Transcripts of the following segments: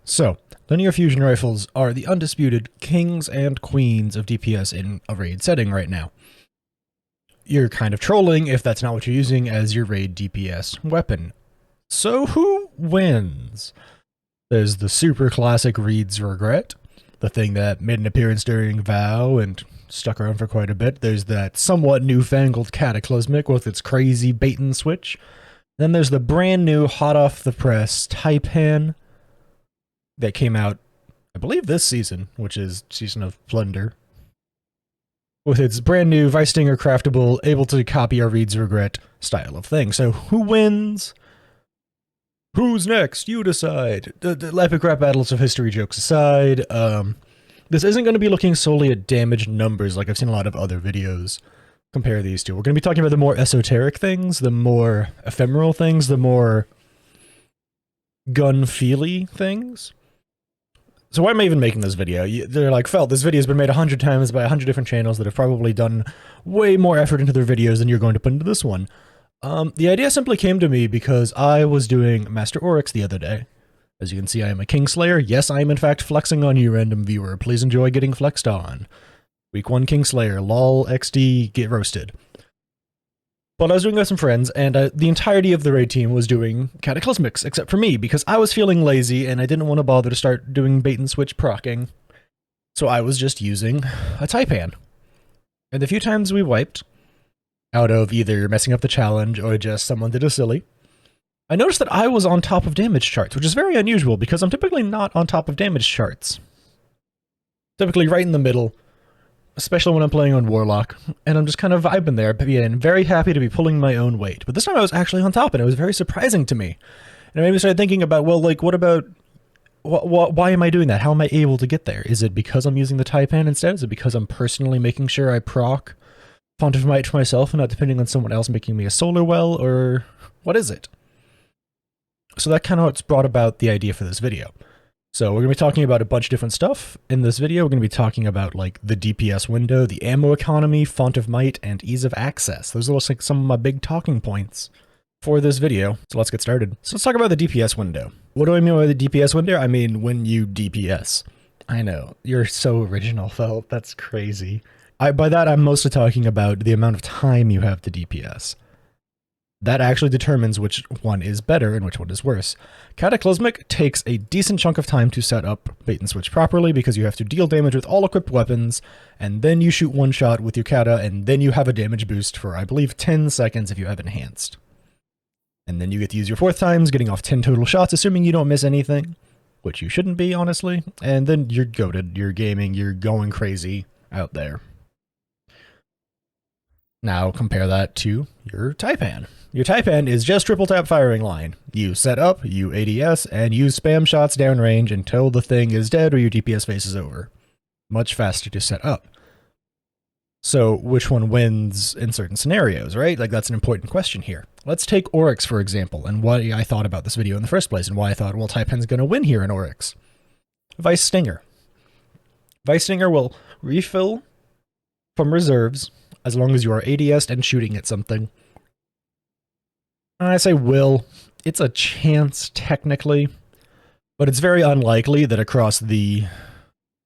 So, linear fusion rifles are the undisputed kings and queens of DPS in a raid setting right now. You're kind of trolling if that's not what you're using as your raid DPS weapon. So who wins? There's the super classic Reed's Regret, the thing that made an appearance during VOW and stuck around for quite a bit. There's that somewhat newfangled Cataclysmic with its crazy bait and switch. Then there's the brand new hot off the press Taipan that came out, I believe, this season, which is Season of Plunder, with its brand new Weistinger craftable, able to copy our Reed's Regret style of thing. So who wins? Who's next? You decide. The epic rap battles of history jokes aside, this isn't going to be looking solely at damage numbers like I've seen a lot of other videos compare these two. We're going to be talking about the more esoteric things, the more ephemeral things, the more gun-feely things. So why am I even making this video? They're like, Felt, this video has been made 100 times by 100 different channels that have probably done way more effort into their videos than you're going to put into this one. The idea simply came to me because I was doing Master Oryx the other day. As you can see, I am a Kingslayer. Yes, I am in fact flexing on you, random viewer. Please enjoy getting flexed on. Week 1 Kingslayer, lol, XD, get roasted. But I was doing with some friends, and the entirety of the raid team was doing Cataclysmics, except for me, because I was feeling lazy and I didn't want to bother to start doing bait and switch procking. So I was just using a Taipan. And the few times we wiped, out of either messing up the challenge or just someone did a silly, I noticed that I was on top of damage charts, which is very unusual because I'm typically not on top of damage charts. Typically right in the middle, especially when I'm playing on Warlock, and I'm just kind of vibing there, being very happy to be pulling my own weight. But this time I was actually on top, and it was very surprising to me. And I maybe started thinking about, well, like, what about, why am I doing that? How am I able to get there? Is it because I'm using the Taipan instead? Is it because I'm personally making sure I proc Font of Might for myself and not depending on someone else making me a solar well, or what is it? So that kind of what's brought about the idea for this video. So we're going to be talking about a bunch of different stuff in this video. We're going to be talking about like the DPS window, the ammo economy, Font of Might, and ease of access. Those are like some of my big talking points for this video. So let's get started. So let's talk about the DPS window. What do I mean by the DPS window? I mean when you DPS. I know, you're so original, Felt. That's crazy. By that, I'm mostly talking about the amount of time you have to DPS. That actually determines which one is better and which one is worse. Cataclysmic takes a decent chunk of time to set up bait and switch properly because you have to deal damage with all equipped weapons, and then you shoot one shot with your kata, and then you have a damage boost for, I believe, 10 seconds if you have enhanced. And then you get to use your 4th times, getting off 10 total shots, assuming you don't miss anything, which you shouldn't be, honestly. And then you're goated, you're gaming, you're going crazy out there. Now compare that to your Taipan. Your Taipan is just triple tap firing line. You set up, you ADS, and you spam shots downrange until the thing is dead or your DPS phase is over. Much faster to set up. So which one wins in certain scenarios, right? Like that's an important question here. Let's take Oryx for example, and why I thought about this video in the first place, and why I thought, well, Taipan's going to win here in Oryx. Weistinger. Weistinger will refill from reserves as long as you are ADS'd and shooting at something. And I say will, it's a chance technically, but it's very unlikely that across the,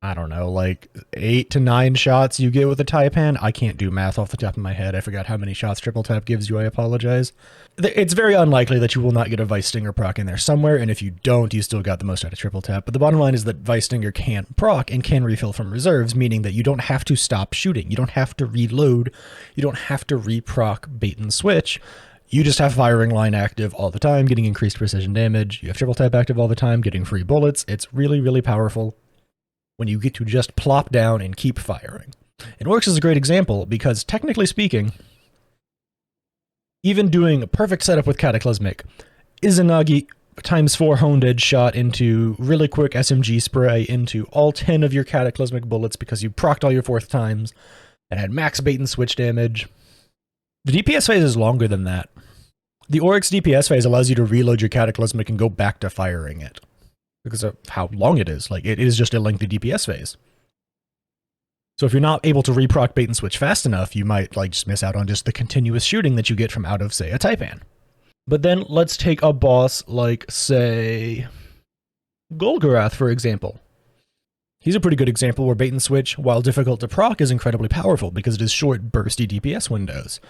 I don't know, like 8 to 9 shots you get with a Taipan. I can't do math off the top of my head. I forgot how many shots triple tap gives you. I apologize. It's very unlikely that you will not get a Weistinger proc in there somewhere, and if you don't, you still got the most out of triple tap. But the bottom line is that Weistinger can proc and can refill from reserves, meaning that you don't have to stop shooting. You don't have to reload. You don't have to reproc bait and switch. You just have firing line active all the time, getting increased precision damage. You have triple tap active all the time, getting free bullets. It's really, really powerful when you get to just plop down and keep firing. And Oryx is a great example because technically speaking, even doing a perfect setup with Cataclysmic, Izanagi ×4 honed edge shot into really quick SMG spray into all 10 of your Cataclysmic bullets because you procced all your 4th times and had max bait and switch damage. The DPS phase is longer than that. The Oryx DPS phase allows you to reload your Cataclysmic and go back to firing it because of how long it is. Like, it is just a lengthy DPS phase. So if you're not able to reproc bait and switch fast enough, you might like just miss out on just the continuous shooting that you get from out of, say, a Taipan. But then let's take a boss like, say, Golgoroth, for example. He's a pretty good example where bait and switch, while difficult to proc, is incredibly powerful because it is short, bursty DPS windows.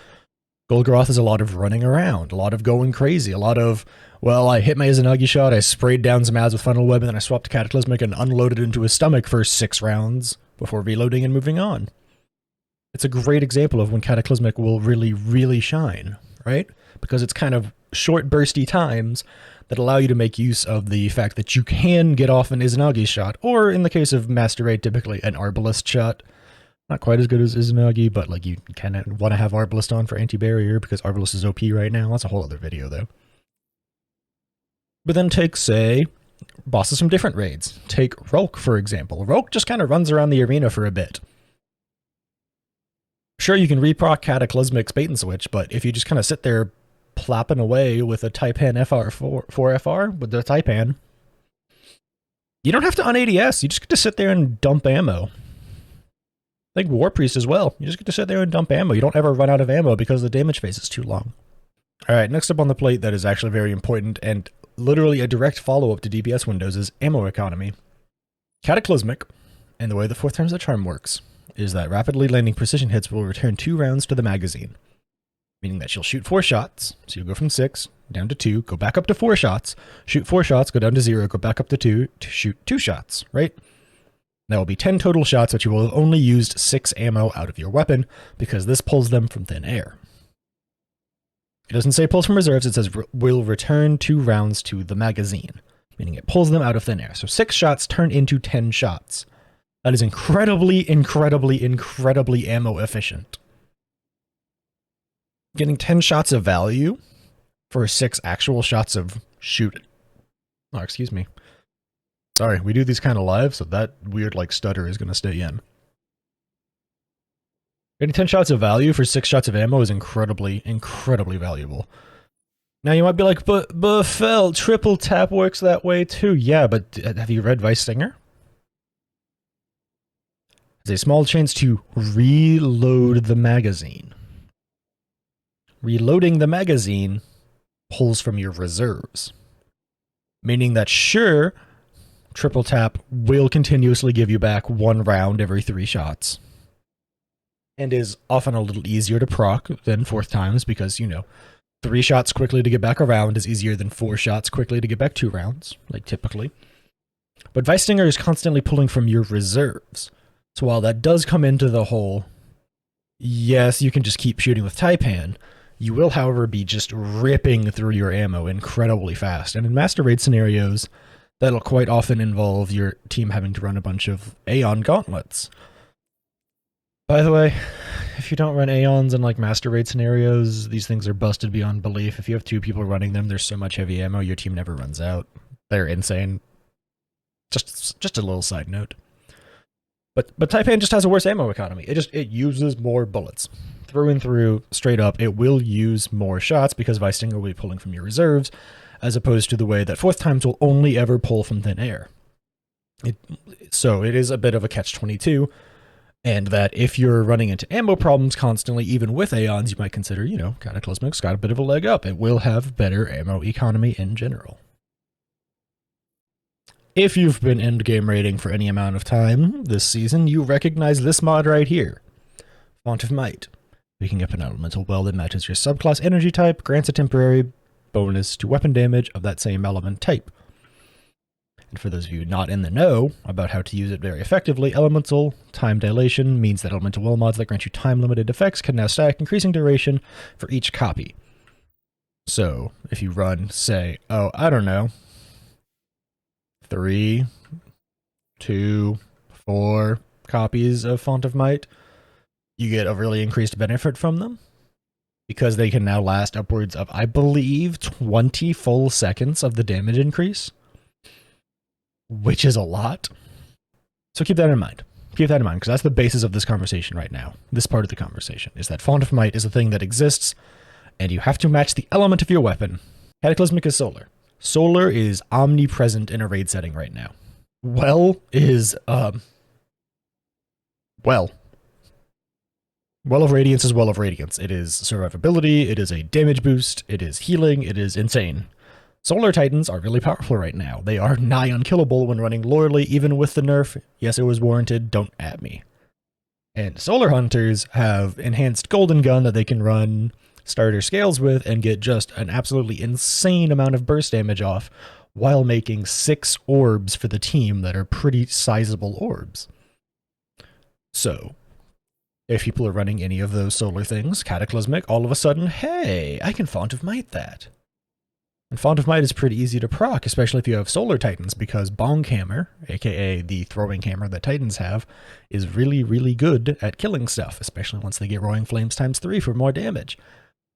Golgoroth is a lot of running around, a lot of going crazy, a lot of, well, I hit my Izanagi shot, I sprayed down some ads with Funnel Web, and then I swapped to Cataclysmic and unloaded into his stomach for 6 rounds before reloading and moving on. It's a great example of when Cataclysmic will really, really shine, right? Because it's kind of short, bursty times that allow you to make use of the fact that you can get off an Izanagi shot, or in the case of Master Raid, typically an Arbalest shot. Not quite as good as Izanagi, but like you kind of want to have Arbalest on for anti-barrier because Arbalest is OP right now. That's a whole other video though. But then take, say, bosses from different raids. Take Rhulk, for example. Rhulk just kind of runs around the arena for a bit. Sure, you can reproc Cataclysmic's bait and switch, but if you just kind of sit there plopping away with a Taipan FR4FR with the Taipan, you don't have to un-ADS. You just get to sit there and dump ammo. I think War Priest as well. You just get to sit there and dump ammo. You don't ever run out of ammo because the damage phase is too long. Alright, next up on the plate that is actually very important and literally a direct follow-up to DPS windows is ammo economy. Cataclysmic, and the way the 4th times the charm works, is that rapidly landing precision hits will return 2 rounds to the magazine. Meaning that she'll shoot 4 shots, so you'll go from 6 down to 2, go back up to 4 shots, shoot 4 shots, go down to 0, go back up to 2, to shoot 2 shots, right? That will be 10 total shots, but you will have only used 6 ammo out of your weapon, because this pulls them from thin air. It doesn't say pulls from reserves, it says will return 2 rounds to the magazine, meaning it pulls them out of thin air. So 6 shots turn into 10 shots. That is incredibly, incredibly, incredibly ammo efficient. Getting 10 shots of value for 6 actual shots of shoot. Oh, excuse me. Sorry, we do these kind of live, so that weird like stutter is going to stay in. Getting 10 shots of value for 6 shots of ammo is incredibly, incredibly valuable. Now you might be like, but Fel, triple tap works that way too. Yeah, but have you read Vice Stinger? There's a small chance to reload the magazine. Reloading the magazine pulls from your reserves. Meaning that sure, triple tap will continuously give you back 1 round every 3 shots. And is often a little easier to proc than 4th times because, you know, 3 shots quickly to get back a round is easier than 4 shots quickly to get back 2 rounds, like typically. But Vice Stinger is constantly pulling from your reserves. So while that does come into the whole, yes, you can just keep shooting with Taipan, you will, however, be just ripping through your ammo incredibly fast. And in Master Raid scenarios, that'll quite often involve your team having to run a bunch of Aeon gauntlets. By the way, if you don't run Aeons in like Master Raid scenarios, these things are busted beyond belief. If you have 2 people running them, there's so much heavy ammo, your team never runs out. They're insane. Just a little side note. But Taipan just has a worse ammo economy. It uses more bullets. Through and through, straight up, it will use more shots because Vice Stinger will be pulling from your reserves, as opposed to the way that 4th times will only ever pull from thin air. So it is a bit of a catch-22, and that if you're running into ammo problems constantly, even with Aeons, you might consider, you know, Cataclysmic's got a bit of a leg up. It will have better ammo economy in general. If you've been endgame raiding for any amount of time this season, you recognize this mod right here. Font of Might. Picking up an elemental well that matches your subclass energy type grants a temporary bonus to weapon damage of that same element type. And for those of you not in the know about how to use it very effectively, elemental time dilation means that elemental well mods that grant you time-limited effects can now stack increasing duration for each copy. So, if you run, say, oh, I don't know, 3, 2, 4 copies of Font of Might, you get a really increased benefit from them because they can now last upwards of, I believe, 20 full seconds of the damage increase, which is a lot. So keep that in mind. Keep that in mind because that's the basis of this conversation right now. This part of the conversation is that Font of Might is a thing that exists and you have to match the element of your weapon. Cataclysmic is solar. Solar is omnipresent in a raid setting right now. Well is, Well of Radiance is Well of Radiance. It is survivability, it is a damage boost, it is healing, it is insane. Solar Titans are really powerful right now. They are nigh unkillable when running Loreley, even with the nerf. Yes, it was warranted, don't at me. And Solar Hunters have enhanced Golden Gun that they can run starter scales with and get just an absolutely insane amount of burst damage off while making 6 orbs for the team that are pretty sizable orbs. So, if people are running any of those solar things, Cataclysmic, all of a sudden, hey, I can Font of Might that. And Font of Might is pretty easy to proc, especially if you have Solar Titans, because Bonk Hammer, aka the throwing hammer that Titans have, is really, really good at killing stuff, especially once they get Roaring Flames ×3 for more damage.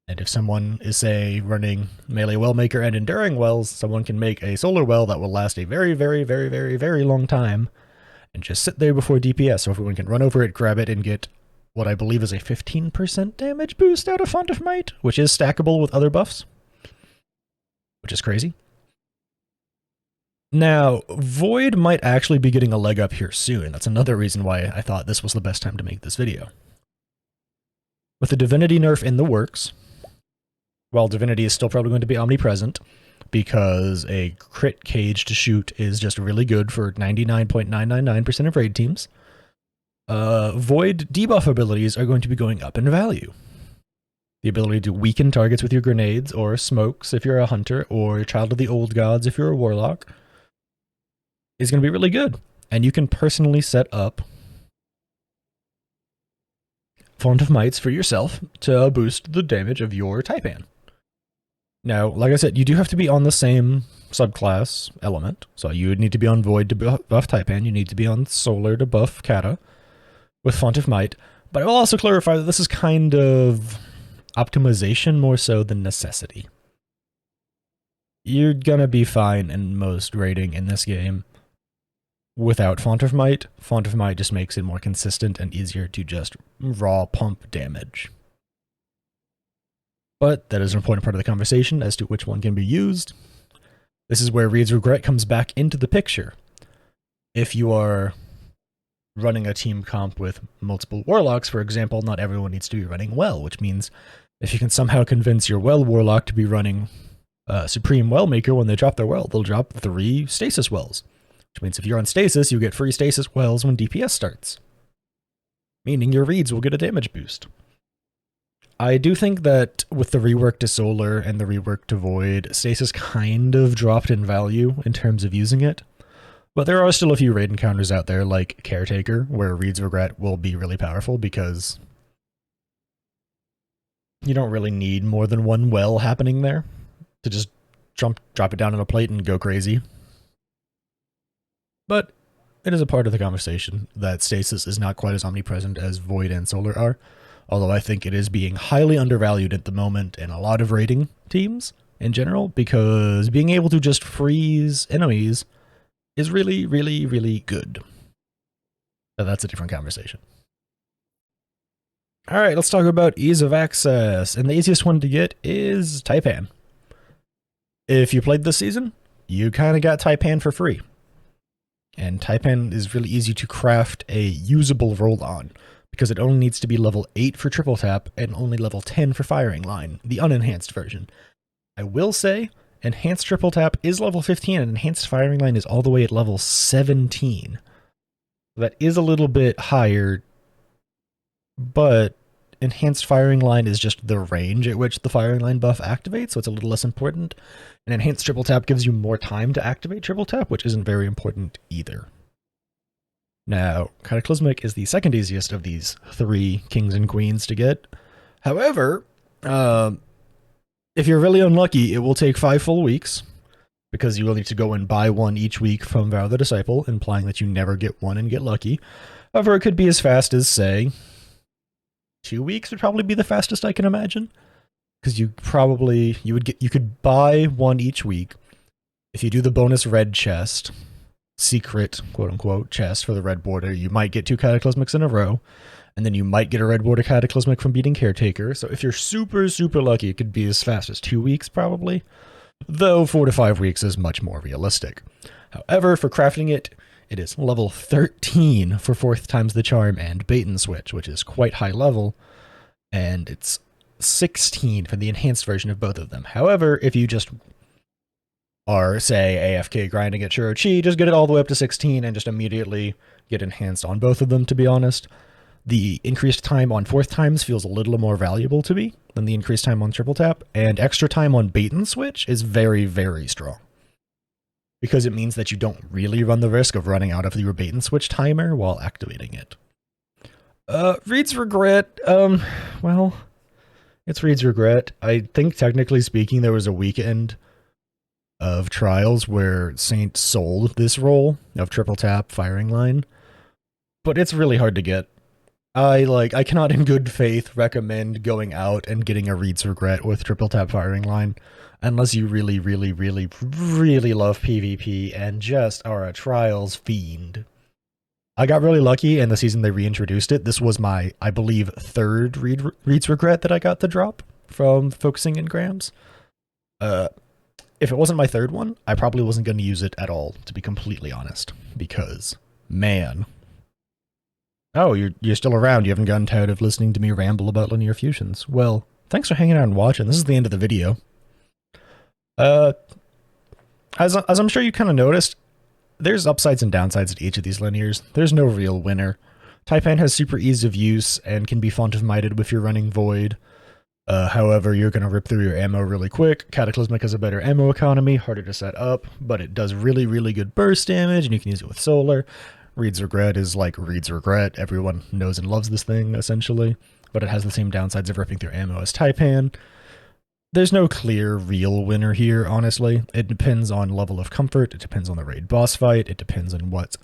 And if someone is, say, running Melee Wellmaker and Enduring Wells, someone can make a Solar Well that will last a very, very, very, very, very long time, and just sit there before DPS, so everyone can run over it, grab it, and get what I believe is a 15% damage boost out of Font of Might, which is stackable with other buffs, which is crazy. Now, Void might actually be getting a leg up here soon. That's another reason why I thought this was the best time to make this video. With the Divinity nerf in the works, while Divinity is still probably going to be omnipresent, because a crit cage to shoot is just really good for 99.999% of raid teams, Void debuff abilities are going to be going up in value. The ability to weaken targets with your grenades or smokes if you're a hunter, or Child of the Old Gods if you're a warlock, is going to be really good. And you can personally set up Font of Mights for yourself to boost the damage of your Taipan. Now, like I said, you do have to be on the same subclass element. So you would need to be on Void to buff Taipan, you need to be on Solar to buff Kata with Font of Might. But I will also clarify that this is kind of optimization more so than necessity. You're gonna be fine in most raiding in this game without Font of Might. Font of Might just makes it more consistent and easier to just raw pump damage. But that is an important part of the conversation as to which one can be used. This is where Reed's Regret comes back into the picture. If you are running a team comp with multiple warlocks, for example, not everyone needs to be running well, which means if you can somehow convince your well warlock to be running Supreme Wellmaker, when they drop their well, they'll drop 3 stasis wells. Which means if you're on stasis, you get free stasis wells when DPS starts. Meaning your reads will get a damage boost. I do think that with the rework to Solar and the rework to Void, stasis kind of dropped in value in terms of using it. But there are still a few raid encounters out there like Caretaker, where Reed's Regret will be really powerful because you don't really need more than one well happening there to just drop it down on a plate and go crazy. But it is a part of the conversation that stasis is not quite as omnipresent as Void and Solar are, although I think it is being highly undervalued at the moment in a lot of raiding teams in general, because being able to just freeze enemies is really, really, really good. But that's a different conversation. Alright, let's talk about ease of access, and the easiest one to get is Taipan. If you played this season, you kind of got Taipan for free. And Taipan is really easy to craft a usable roll on, because it only needs to be level 8 for triple tap and only level 10 for firing line, the unenhanced version. I will say, enhanced triple tap is level 15 and enhanced firing line is all the way at level 17. That is a little bit higher, but enhanced firing line is just the range at which the firing line buff activates, so it's a little less important. And enhanced triple tap gives you more time to activate triple tap, which isn't very important either. Now, Cataclysmic is the second easiest of these 3 kings and queens to get. However, if you're really unlucky, it will take 5 full weeks, because you will need to go and buy one each week from Vow the Disciple, implying that you never get one and get lucky. However, it could be as fast as, say, 2 weeks would probably be the fastest I can imagine. Because you could buy one each week. If you do the bonus red chest, secret quote-unquote chest for the red border, you might get 2 Cataclysmics in a row, and then you might get a red border Cataclysmic from beating Caretaker. So if you're super, super lucky, it could be as fast as 2 weeks probably, though 4 to 5 weeks is much more realistic. However, for crafting it, it is level 13 for 4th times the charm and bait and switch, which is quite high level, and it's 16 for the enhanced version of both of them. However, if you just are, say, AFK grinding at Shuro-Chi, just get it all the way up to 16 and just immediately get enhanced on both of them, to be honest. The increased time on fourth times feels a little more valuable to me than the increased time on triple tap, and extra time on bait and switch is very, very strong. Because it means that you don't really run the risk of running out of your bait and switch timer while activating it. Reed's Regret, well, it's Reed's Regret. I think technically speaking there was a weekend of trials where Saint sold this role of triple tap firing line, but it's really hard to get. I cannot in good faith recommend going out and getting a Reed's Regret with triple tap firing line unless you really, really, really, really love PvP and just are a trials fiend. I got really lucky in the season they reintroduced it. This was my, I believe, third Reed's Regret that I got to drop from focusing in grams. If it wasn't my third one, I probably wasn't going to use it at all, to be completely honest, because, man. Oh, you're still around. You haven't gotten tired of listening to me ramble about linear fusions. Well, thanks for hanging out and watching. This is the end of the video. As I'm sure you kind of noticed, there's upsides and downsides at each of these linears. There's no real winner. Taipan has super ease of use and can be font of mighted if you're running Void. However, you're going to rip through your ammo really quick. Cataclysmic has a better ammo economy, harder to set up, but it does really, really good burst damage, and you can use it with Solar. Reed's Regret is like Reed's Regret. Everyone knows and loves this thing, essentially, but it has the same downsides of ripping through ammo as Taipan. There's no clear, real winner here, honestly. It depends on level of comfort, it depends on the raid boss fight, it depends on what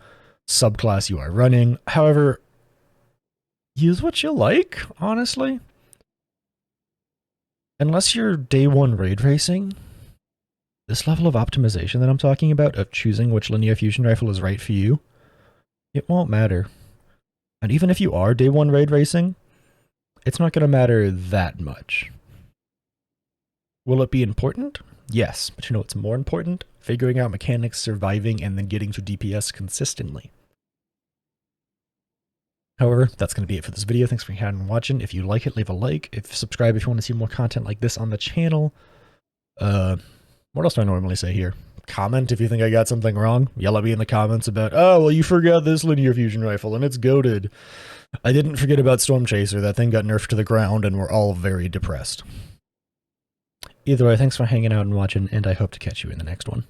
subclass you are running. However, use what you like, honestly. Unless you're day one raid racing, this level of optimization that I'm talking about, of choosing which linear fusion rifle is right for you, it won't matter. And even if you are day one raid racing, it's not going to matter that much. Will it be important? Yes, but you know what's more important? Figuring out mechanics, surviving, and then getting to DPS consistently. However, that's going to be it for this video. Thanks for hanging and watching. If you like it, leave a like. Subscribe if you want to see more content like this on the channel. What else do I normally say here? Comment if you think I got something wrong. Yell at me in the comments about, oh, well, you forgot this linear fusion rifle, and it's goated. I didn't forget about Storm Chaser. That thing got nerfed to the ground, and we're all very depressed. Either way, thanks for hanging out and watching, and I hope to catch you in the next one.